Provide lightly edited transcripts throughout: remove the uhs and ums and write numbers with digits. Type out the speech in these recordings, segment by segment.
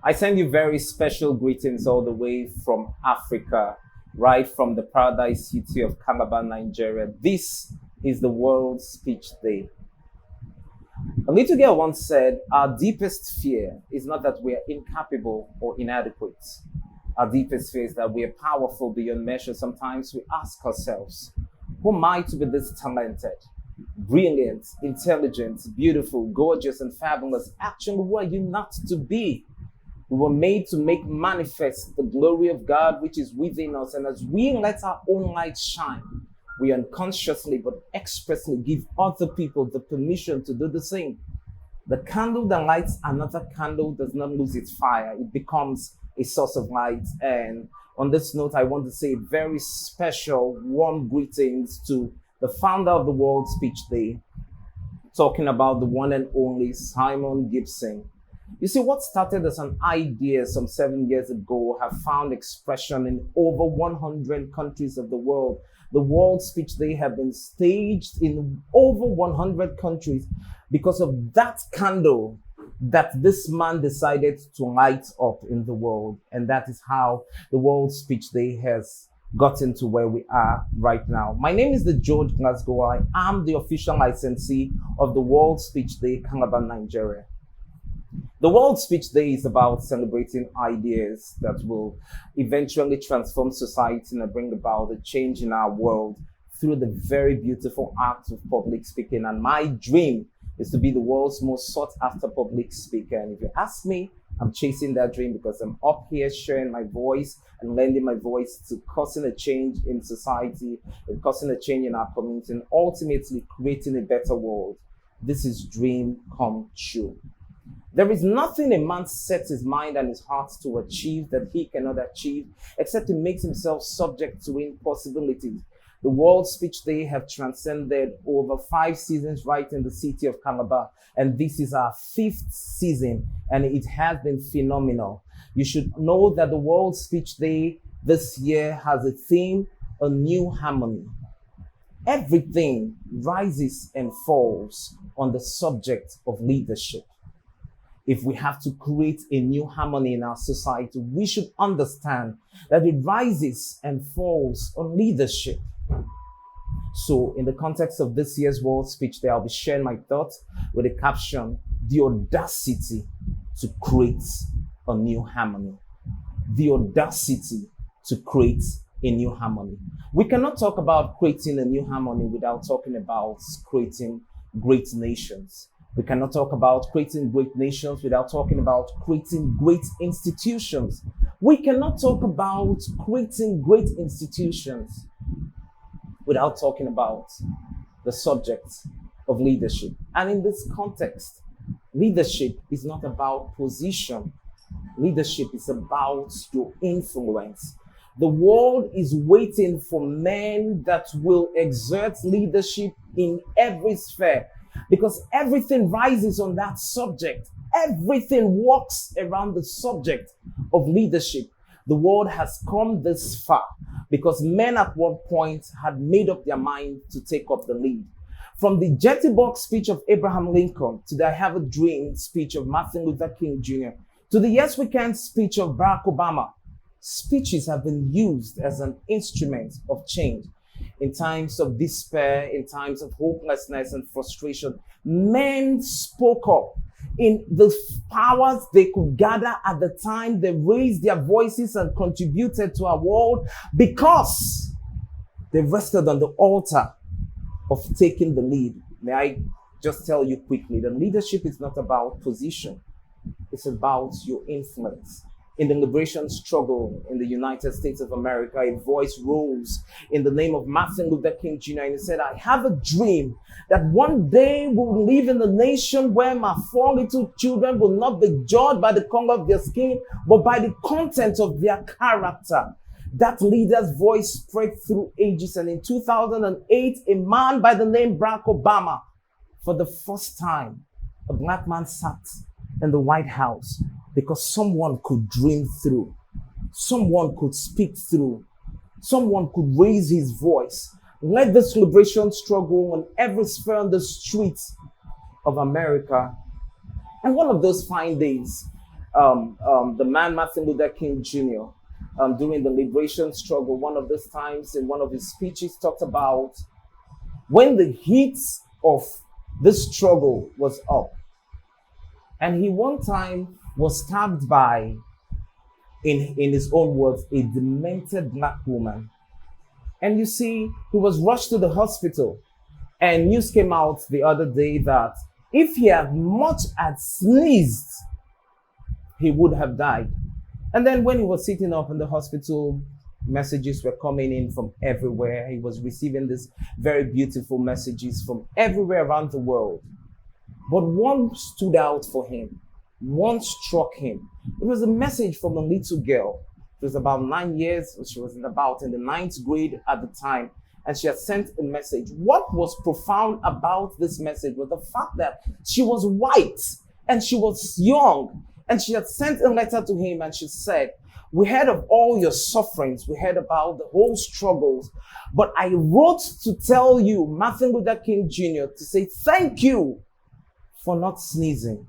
I send you very special greetings all the way from Africa, right from the paradise city of Calabar, Nigeria. This is the World Speech Day. A little girl once said, our deepest fear is not that we are incapable or inadequate. Our deepest fear is that we are powerful beyond measure. Sometimes we ask ourselves, who am I to be this talented, brilliant, intelligent, beautiful, gorgeous, and fabulous? Actually, who are you not to be? We were made to make manifest the glory of God which is within us. And as we let our own light shine, we unconsciously but expressly give other people the permission to do the same. The candle that lights another candle does not lose its fire. It becomes a source of light. And on this note, I want to say very special warm greetings to the founder of the World Speech Day, talking about the one and only Simon Gibson. You see, what started as an idea some 7 years ago have found expression in over 100 countries of the world. The World Speech Day have been staged in over 100 countries because of that candle that this man decided to light up in the world. And that is how the World Speech Day has gotten to where we are right now. My name is Dejudge Glasgow. I am the official licensee of the World Speech Day, Calabar, Nigeria. The World Speech Day is about celebrating ideas that will eventually transform society and bring about a change in our world through the very beautiful act of public speaking. And my dream is to be the world's most sought after public speaker. And if you ask me, I'm chasing that dream because I'm up here sharing my voice and lending my voice to causing a change in society and causing a change in our community and ultimately creating a better world. This is dream come true. There is nothing a man sets his mind and his heart to achieve that he cannot achieve, except he makes himself subject to impossibilities. The World Speech Day have transcended over 5 seasons right in the city of Calabar, and this is our 5th season, and it has been phenomenal. You should know that the World Speech Day this year has a theme, a new harmony. Everything rises and falls on the subject of leadership. If we have to create a new harmony in our society, we should understand that it rises and falls on leadership. So in the context of this year's World Speech Day, I'll be sharing my thoughts with the caption, the audacity to create a new harmony. The audacity to create a new harmony. We cannot talk about creating a new harmony without talking about creating great nations. We cannot talk about creating great nations without talking about creating great institutions. We cannot talk about creating great institutions without talking about the subject of leadership. And in this context, leadership is not about position. Leadership is about your influence. The world is waiting for men that will exert leadership in every sphere, because everything rises on that subject. Everything walks around the subject of leadership. The world has come this far because men at one point had made up their mind to take up the lead. From the Gettysburg speech of Abraham Lincoln to the I Have a Dream speech of Martin Luther King Jr. to the Yes We Can speech of Barack Obama, speeches have been used as an instrument of change. In times of despair, in times of hopelessness and frustration, men spoke up. In the powers they could gather at the time, they raised their voices and contributed to our world because they rested on the altar of taking the lead. May I just tell you quickly that leadership is not about position. It's about your influence. In the liberation struggle in the United States of America, a voice rose in the name of Martin Luther King Jr. and he said, I have a dream that one day we will live in a nation where my 4 little children will not be judged by the color of their skin, but by the content of their character. That leader's voice spread through ages. And in 2008, a man by the name Barack Obama, for the first time, a black man sat in the White House because someone could dream through, someone could speak through, someone could raise his voice. Let this liberation struggle on every sphere on the streets of America. And one of those fine days, the man Martin Luther King Jr. During the liberation struggle, one of those times in one of his speeches talked about when the heat of the struggle was up, and he one time was stabbed by, in his own words, a demented black woman. And you see, he was rushed to the hospital, and news came out the other day that if he had much as sneezed, he would have died. And then when he was sitting up in the hospital, messages were coming in from everywhere. He was receiving these very beautiful messages from everywhere around the world. But one stood out for him. One struck him. It was a message from a little girl. She was about 9 years. She was in the ninth grade at the time. And she had sent a message. What was profound about this message was the fact that she was white and she was young. And she had sent a letter to him and she said, "We heard of all your sufferings. We heard about the whole struggles. But I wrote to tell you, Martin Luther King Jr., to say thank you for not sneezing."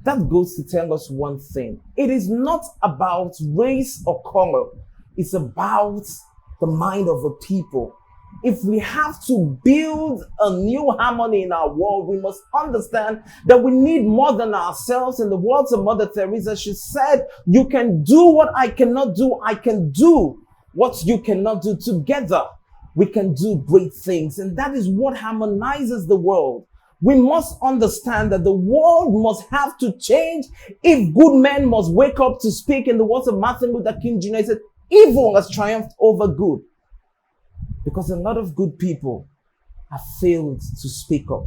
That goes to tell us one thing. It is not about race or color. It's about the mind of a people. If we have to build a new harmony in our world, we must understand that we need more than ourselves. In the words of Mother Teresa, she said, "You can do what I cannot do. I can do what you cannot do. Together, we can do great things." And that is what harmonizes the world. We must understand that the world must have to change if good men must wake up to speak. In the words of Martin Luther King Jr., he said, "Evil has triumphed over good." Because a lot of good people have failed to speak up.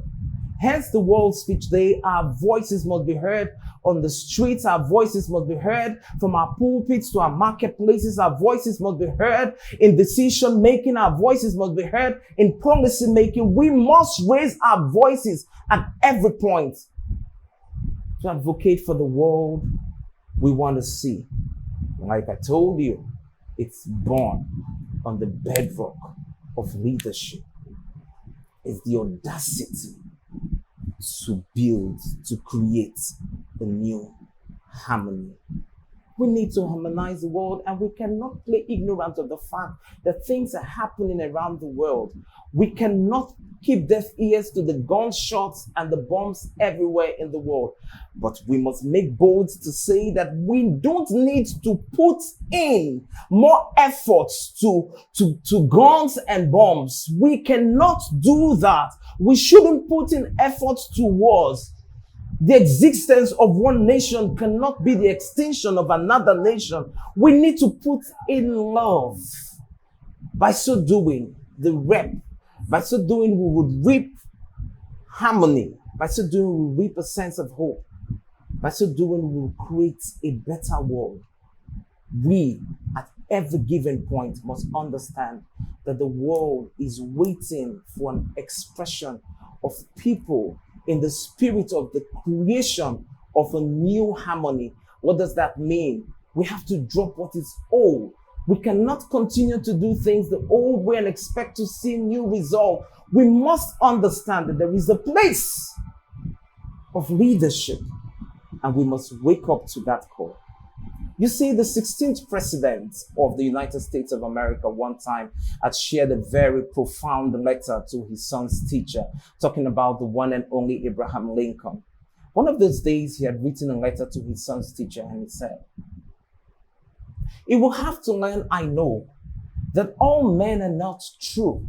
Hence the World Speech Day. Our voices must be heard on the streets. Our voices must be heard from our pulpits to our marketplaces. Our voices must be heard in decision making. Our voices must be heard in policy making. We must raise our voices at every point to advocate for the world we want to see. Like I told you, it's born on the bedrock of leadership. It's the audacity to build, to create a new harmony. We need to harmonize the world, and we cannot play ignorant of the fact that things are happening around the world. We cannot keep deaf ears to the gunshots and the bombs everywhere in the world. But we must make bold to say that we don't need to put in more efforts to guns and bombs. We cannot do that. We shouldn't put in efforts to wars. The existence of one nation cannot be the extinction of another nation. We need to put in love. By so doing, by so doing, we would reap harmony. By so doing, we will reap a sense of hope. By so doing, we will create a better world. We, at every given point, must understand that the world is waiting for an expression of people in the spirit of the creation of a new harmony. What does that mean? We have to drop what is old. We cannot continue to do things the old way and expect to see new result. We must understand that there is a place of leadership, and we must wake up to that call. You see, the 16th president of the United States of America one time had shared a very profound letter to his son's teacher, talking about the one and only Abraham Lincoln. One of those days, he had written a letter to his son's teacher, and he said, "He will have to learn, I know, that all men are not true.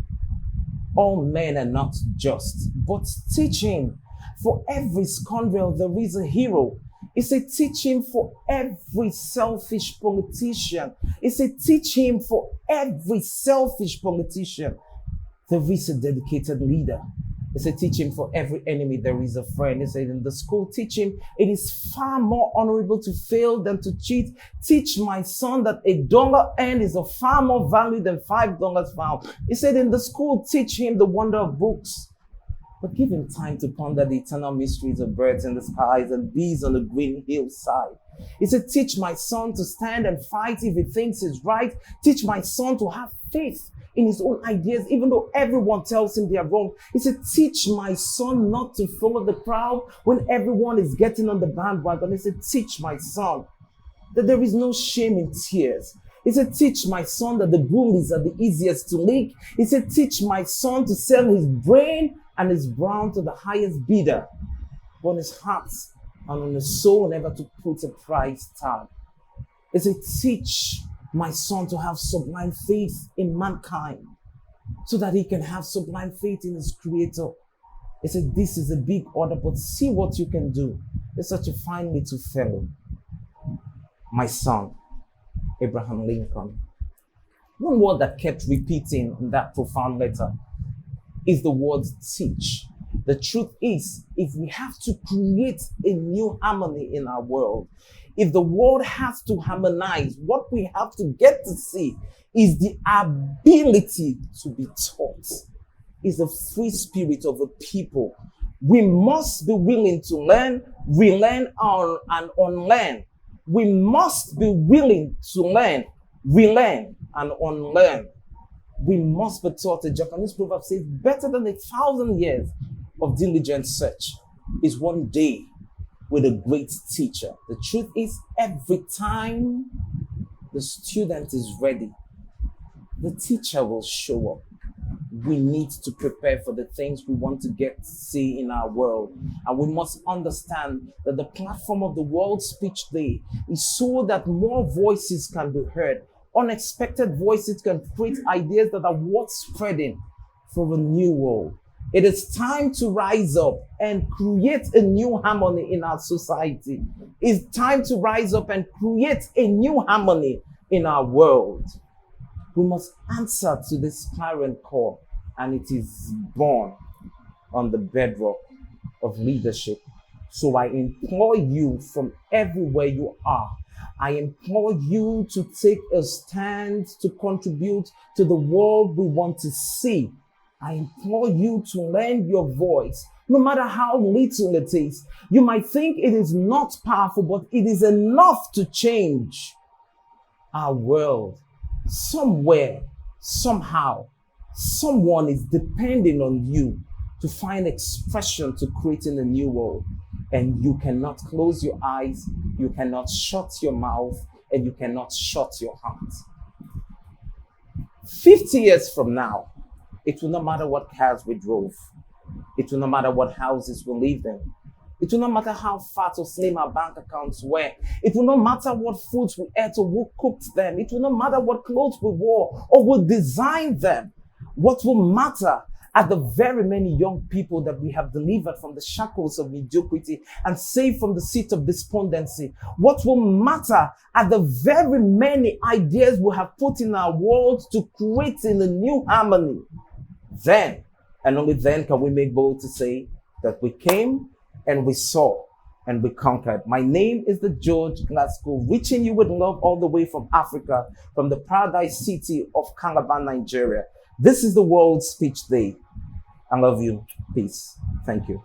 All men are not just. But teach him, for every scoundrel there is a hero. It's a teach him for every selfish politician. It's a teach him for every selfish politician. There is a dedicated leader. It's a teach him for every enemy there is a friend." He said in the school, teach him it is far more honorable to fail than to cheat. Teach my son that $1 earned is of far more value than $5 found. He said in the school, teach him the wonder of books. But give him time to ponder the eternal mysteries of birds in the skies and bees on the green hillside. He said, teach my son to stand and fight if he thinks he's right. Teach my son to have faith in his own ideas, even though everyone tells him they are wrong. He said, teach my son not to follow the crowd when everyone is getting on the bandwagon. He said, teach my son that there is no shame in tears. He said, teach my son that the bullies are the easiest to lick. He said, teach my son to sell his brain and his brown to the highest bidder, but on his heart and on his soul never to put a price tag. He said, teach my son to have sublime faith in mankind so that he can have sublime faith in his creator. He said, this is a big order, but see what you can do. It's such a fine little fellow. My son, Abraham Lincoln. One word that kept repeating in that profound letter is the word teach. The truth is, if we have to create a new harmony in our world, if the world has to harmonize, what we have to get to see is the ability to be taught, is the free spirit of a people. We must be willing to learn, relearn, and unlearn. We must be willing to learn, relearn, and unlearn. We must be taught. A Japanese proverb says, better than 1,000 years of diligent search is one day with a great teacher. The truth is, every time the student is ready, the teacher will show up. We need to prepare for the things we want to get to see in our world. And we must understand that the platform of the World Speech Day is so that more voices can be heard. Unexpected voices can create ideas that are worth spreading for a new world. It is time to rise up and create a new harmony in our society. It's time to rise up and create a new harmony in our world. We must answer to this clarion call, and it is born on the bedrock of leadership. So I implore you from everywhere you are, I implore you to take a stand to contribute to the world we want to see. I implore you to lend your voice, no matter how little it is. You might think it is not powerful, but it is enough to change our world. Somewhere, somehow, someone is depending on you to find expression to creating a new world. And you cannot close your eyes, you cannot shut your mouth, and you cannot shut your heart. 50 years from now, it will not matter what cars we drove. It will not matter what houses we lived in. It will not matter how fat or slim our bank accounts were. It will not matter what foods we ate or who cooked them. It will not matter what clothes we wore or who designed them. What will matter are the very many young people that we have delivered from the shackles of mediocrity and saved from the seat of despondency. What will matter are the very many ideas we have put in our world to create in a new harmony. Then, and only then, can we make bold to say that we came and we saw and we conquered. My name is the Judge Glasgow, reaching you with love all the way from Africa, from the paradise city of Calabar, Nigeria. This is the World Speech Day. I love you. Peace. Thank you.